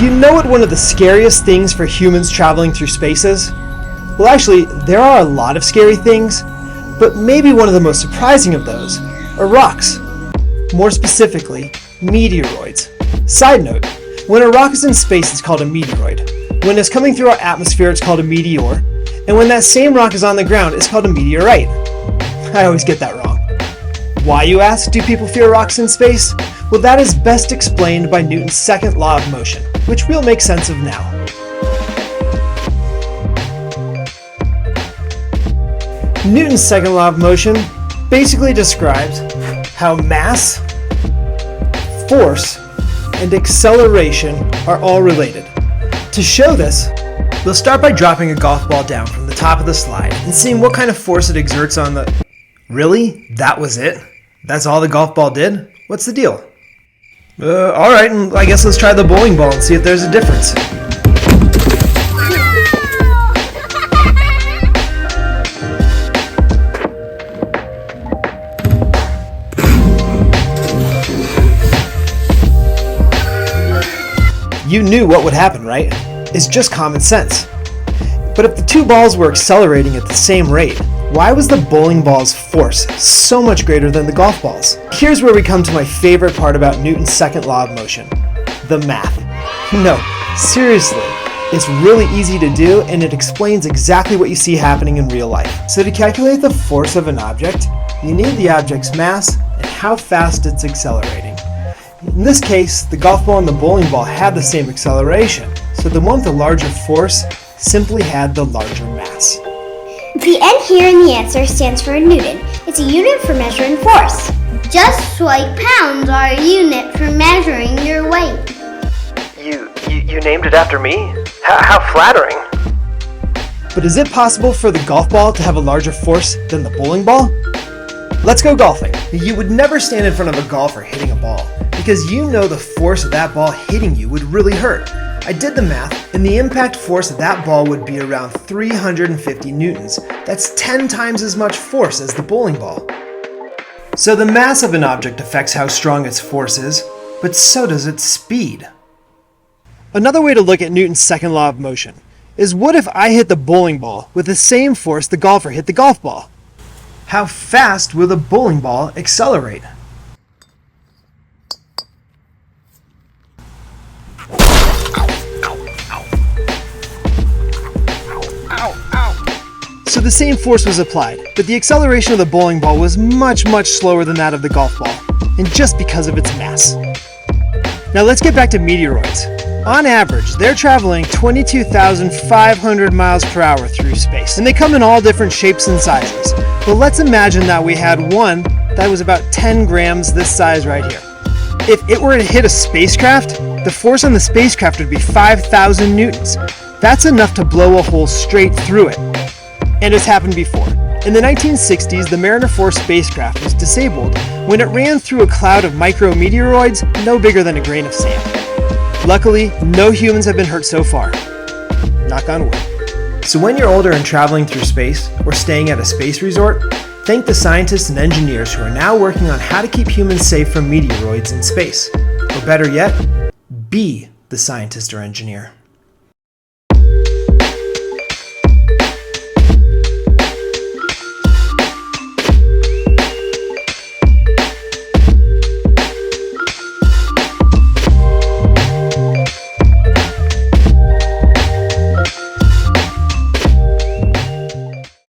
Do you know what one of the scariest things for humans traveling through space is? Well, actually, there are a lot of scary things, but maybe one of the most surprising of those are rocks. More specifically, meteoroids. Side note, when a rock is in space, it's called a meteoroid. When it's coming through our atmosphere, it's called a meteor. And when that same rock is on the ground, it's called a meteorite. I always get that wrong. Why, you ask, do people fear rocks in space? Well, that is best explained by Newton's second law of motion, which we'll make sense of now. Newton's second law of motion basically describes how mass, force, and acceleration are all related. To show this, we'll start by dropping a golf ball down from the top of the slide and seeing what kind of force it exerts on the... Really? That was it? That's all the golf ball did? What's the deal? Alright, I guess let's try the bowling ball and see if there's a difference. You knew what would happen, right? It's just common sense. But if the two balls were accelerating at the same rate, why was the bowling ball's force so much greater than the golf ball's? Here's where we come to my favorite part about Newton's second law of motion: the math. No, seriously, it's really easy to do, and it explains exactly what you see happening in real life. So to calculate the force of an object, you need the object's mass and how fast it's accelerating. In this case, the golf ball and the bowling ball had the same acceleration, so the one with the larger force simply had the larger mass. The N here in the answer stands for Newton. It's a unit for measuring force. Just like pounds are a unit for measuring your weight. You named it after me? How flattering. But is it possible for the golf ball to have a larger force than the bowling ball? Let's go golfing. You would never stand in front of a golfer hitting a ball, because you know the force of that ball hitting you would really hurt. I did the math, and the impact force of that ball would be around 350 newtons. That's 10 times as much force as the bowling ball. So the mass of an object affects how strong its force is, but so does its speed. Another way to look at Newton's second law of motion is, what if I hit the bowling ball with the same force the golfer hit the golf ball? How fast will the bowling ball accelerate? So the same force was applied, but the acceleration of the bowling ball was much slower than that of the golf ball, and just because of its mass. Now let's get back to meteoroids. On average, they're traveling 22,500 miles per hour through space, and they come in all different shapes and sizes. But let's imagine that we had one that was about 10 grams this size right here. If it were to hit a spacecraft, the force on the spacecraft would be 5,000 newtons. That's enough to blow a hole straight through it. And it's happened before. In the 1960s, the Mariner 4 spacecraft was disabled when it ran through a cloud of micrometeoroids no bigger than a grain of sand. Luckily, no humans have been hurt so far. Knock on wood. So when you're older and traveling through space, or staying at a space resort, thank the scientists and engineers who are now working on how to keep humans safe from meteoroids in space. Or better yet, be the scientist or engineer.